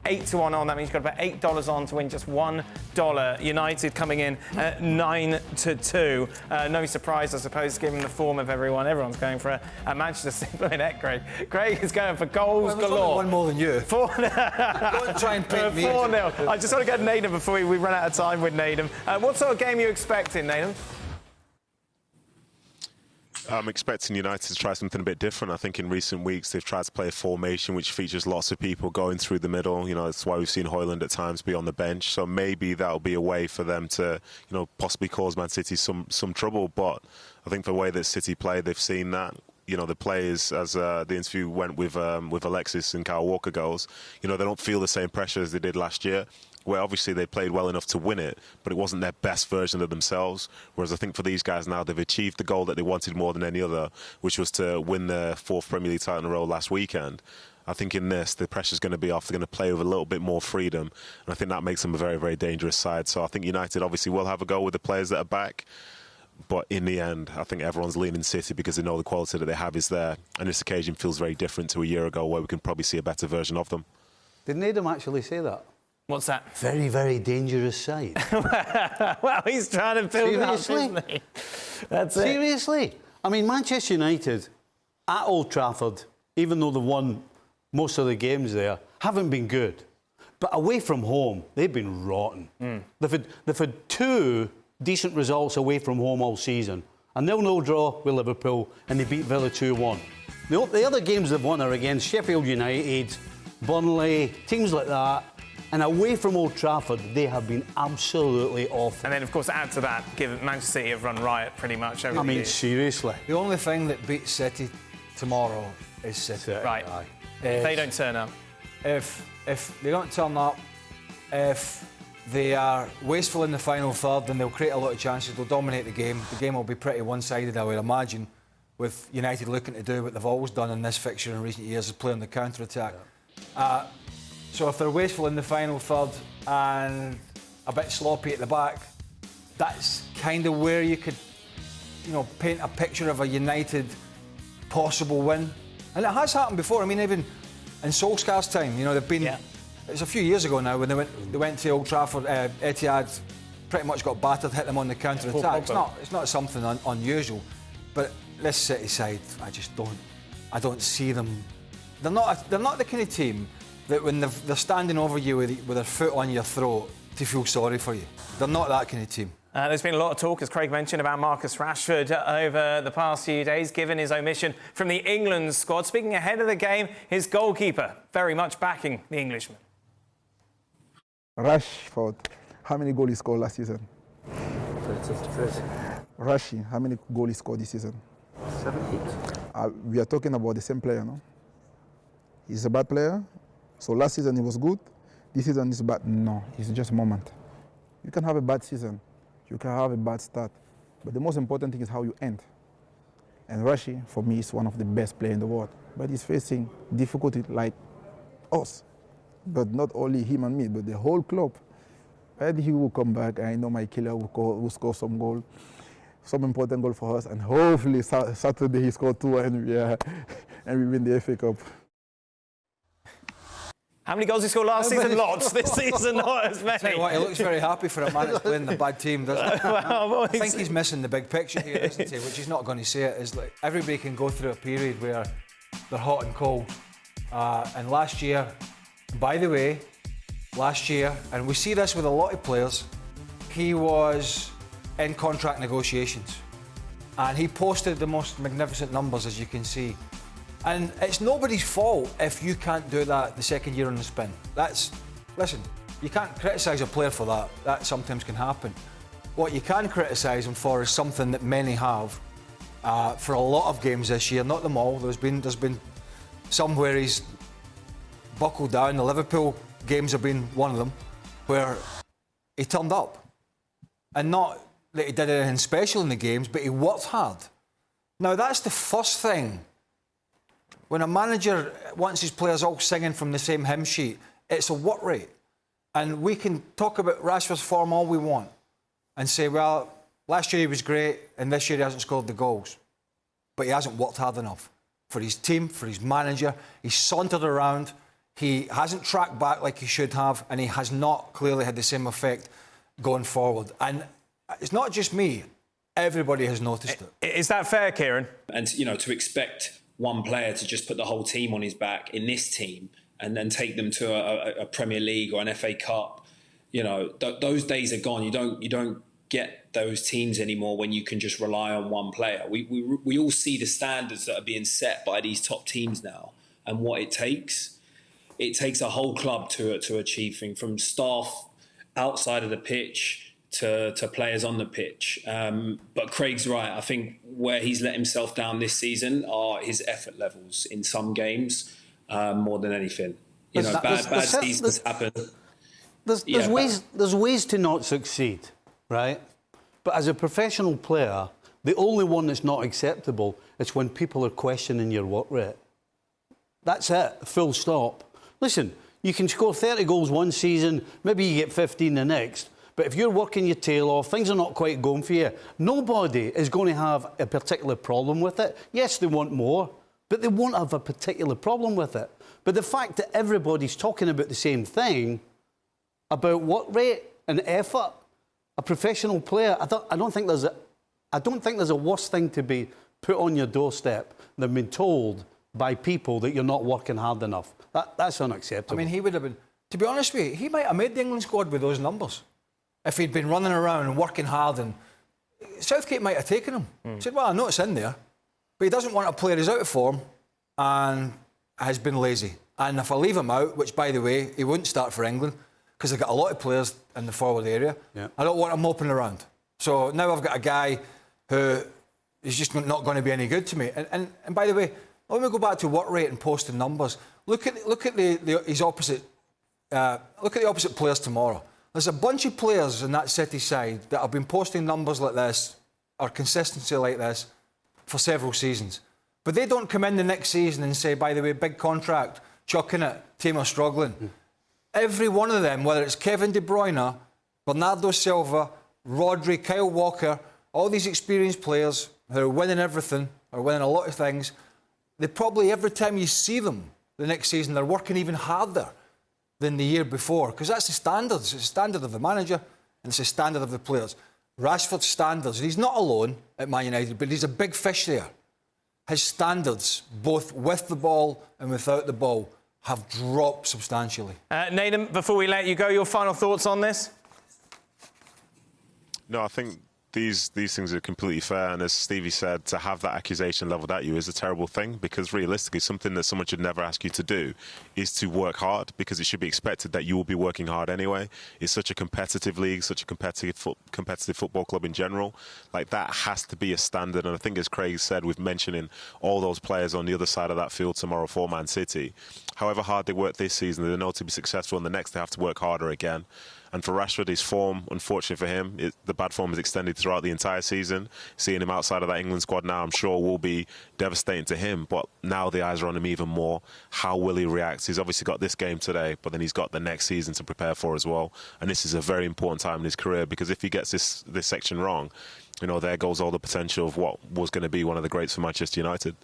8-1 on. That means you've got to bet $8 on to win just $1. United coming in at 9-2. No surprise, I suppose, given the form of everyone. Everyone's going for a Manchester City net, Craig. Craig is going for goals galore. One more than you. 4-0. Don't try and paint me. 4-0. I just want to get Nedum before we run out of time with Nedum. What sort of game are you expecting, Nedum? I'm expecting United to try something a bit different. I think in recent weeks they've tried to play a formation which features lots of people going through the middle. You know, that's why we've seen Højlund at times be on the bench. So maybe that'll be a way for them to, you know, possibly cause Man City some trouble. But I think for the way that City play, they've seen that. You know, the players, as the interview went with Alexis and Kyle Walker goes, you know, they don't feel the same pressure as they did last year, where obviously they played well enough to win it, but it wasn't their best version of themselves. Whereas I think for these guys now, they've achieved the goal that they wanted more than any other, which was to win their 4th Premier League title in a row last weekend. I think in this, the pressure's going to be off. They're going to play with a little bit more freedom, and I think that makes them a very, very dangerous side. So I think United obviously will have a go with the players that are back. But in the end, I think everyone's leaning City because they know the quality that they have is there. And this occasion feels very different to a year ago where we can probably see a better version of them. Did Nedum actually say that? What's that? Very, very dangerous side. Well, he's trying to build it up, isn't he? That's it. Seriously? I mean, Manchester United at Old Trafford, even though they've won most of the games there, haven't been good. But away from home, they've been rotten. They've had 2 decent results away from home all season. A 0-0 draw with Liverpool, and they beat Villa 2-1. The other games they've won are against Sheffield United, Burnley, teams like that. And away from Old Trafford, they have been absolutely awful. And then, of course, add to that, given Manchester City have run riot pretty much over the years. Seriously. The only thing that beats City tomorrow is City. Right. If they don't turn up. If they don't turn up, if they are wasteful in the final third, then they'll create a lot of chances. They'll dominate the game. The game will be pretty one-sided, I would imagine, with United looking to do what they've always done in this fixture in recent years, is play on the counter-attack. Yeah. So if they're wasteful in the final third and a bit sloppy at the back, that's kind of where you could, you know, paint a picture of a United possible win. And it has happened before. I mean, even in Solskjaer's time, you know, they've been... Yeah. It was a few years ago now when they went to Old Trafford. Etihad pretty much got battered, hit them on the counter-attack. It's not something unusual. But this City side, I don't see them. They're not the kind of team that when they're standing over you with their foot on your throat to feel sorry for you. They're not that kind of team. There's been a lot of talk, as Craig mentioned, about Marcus Rashford over the past few days, given his omission from the England squad. Speaking ahead of the game, his goalkeeper very much backing the Englishman. Rashford, how many goals he scored last season? 30. Rashi, how many goals he scored this season? 7, 8. We are talking about the same player, no? He's a bad player. So last season he was good. This season is bad. No, it's just a moment. You can have a bad season. You can have a bad start. But the most important thing is how you end. And Rashi, for me, is one of the best players in the world. But he's facing difficulty like us. But not only him and me, but the whole club. And he will come back. I know my killer will score some goal, some important goal for us. And hopefully Saturday he scored 2 and we win the FA Cup. How many goals he scored last season? Lots. This season, not as many. Tell you what, he looks very happy for a man that's playing the bad team, doesn't he? Well, I think he's missing the big picture here, isn't he? Which he's not going to say it. Is like everybody can go through a period where they're hot and cold. And last year, by the way, and we see this with a lot of players, he was in contract negotiations. And he posted the most magnificent numbers, as you can see. And it's nobody's fault if you can't do that the second year on the spin. Listen, you can't criticise a player for that. That sometimes can happen. What you can criticise him for is something that many have for a lot of games this year, not them all. There's been some where he's buckled down. The Liverpool games have been one of them, where he turned up. And not that he did anything special in the games, but he worked hard. Now, that's the first thing. When a manager wants his players all singing from the same hymn sheet, it's a work rate. And we can talk about Rashford's form all we want and say, well, last year he was great and this year he hasn't scored the goals. But he hasn't worked hard enough for his team, for his manager. He's sauntered around. He hasn't tracked back like he should have, and he has not clearly had the same effect going forward. And it's not just me. Everybody has noticed it. Is that fair, Kieran? And, you know, to expect one player to just put the whole team on his back in this team and then take them to a Premier League or an FA Cup, you know, those days are gone. You don't get those teams anymore when you can just rely on one player. We all see the standards that are being set by these top teams now and what it takes. It takes a whole club to achieve things, from staff outside of the pitch to players on the pitch. But Craig's right. I think where he's let himself down this season are his effort levels in some games more than anything. You know, bad seasons happen. There's ways to not succeed, right? But as a professional player, the only one that's not acceptable is when people are questioning your work rate. That's it, full stop. Listen, you can score 30 goals one season, maybe you get 15 the next, but if you're working your tail off, things are not quite going for you, nobody is going to have a particular problem with it. Yes, they want more, but they won't have a particular problem with it. But the fact that everybody's talking about the same thing, about work rate and effort, a professional player, I don't think there's a worse thing to be put on your doorstep than being told by people that you're not working hard enough. That's unacceptable. I mean, he would have been, to be honest with you, he might have made the England squad with those numbers. If he'd been running around and working hard, and Southgate might have taken him. He said, well, I know it's in there, but he doesn't want a player who's out of form and has been lazy. And if I leave him out, which, by the way, he wouldn't start for England, because they've got a lot of players in the forward area, I don't want him moping around. So now I've got a guy who is just not going to be any good to me. And by the way, let me go back to work rate and posting numbers. Look at his opposite. Look at the opposite players tomorrow. There's a bunch of players in that City side that have been posting numbers like this, or consistency like this, for several seasons. But they don't come in the next season and say, by the way, big contract, chucking it, team are struggling. Every one of them, whether it's Kevin De Bruyne, Bernardo Silva, Rodri, Kyle Walker, all these experienced players who are winning everything, are winning a lot of things, they probably, every time you see them the next season, they're working even harder than the year before, because that's the standards. It's the standard of the manager and it's the standard of the players. Rashford's standards, he's not alone at Man United, but he's a big fish there. His standards, both with the ball and without the ball, have dropped substantially. Nedum, before we let you go, your final thoughts on this? No, I think these things are completely fair, and as Stevie said, to have that accusation levelled at you is a terrible thing, because realistically something that someone should never ask you to do is to work hard, because it should be expected that you will be working hard anyway. It's such a competitive league, such a competitive football club in general. Like, that has to be a standard, and I think, as Craig said, with mentioning all those players on the other side of that field tomorrow for Man City, however hard they work this season, they know to be successful, and the next they have to work harder again. And for Rashford, his form, unfortunately for him, the bad form is extended throughout the entire season. Seeing him outside of that England squad now, I'm sure, will be devastating to him. But now the eyes are on him even more. How will he react? He's obviously got this game today, but then he's got the next season to prepare for as well. And this is a very important time in his career, because if he gets this section wrong, you know, there goes all the potential of what was going to be one of the greats for Manchester United.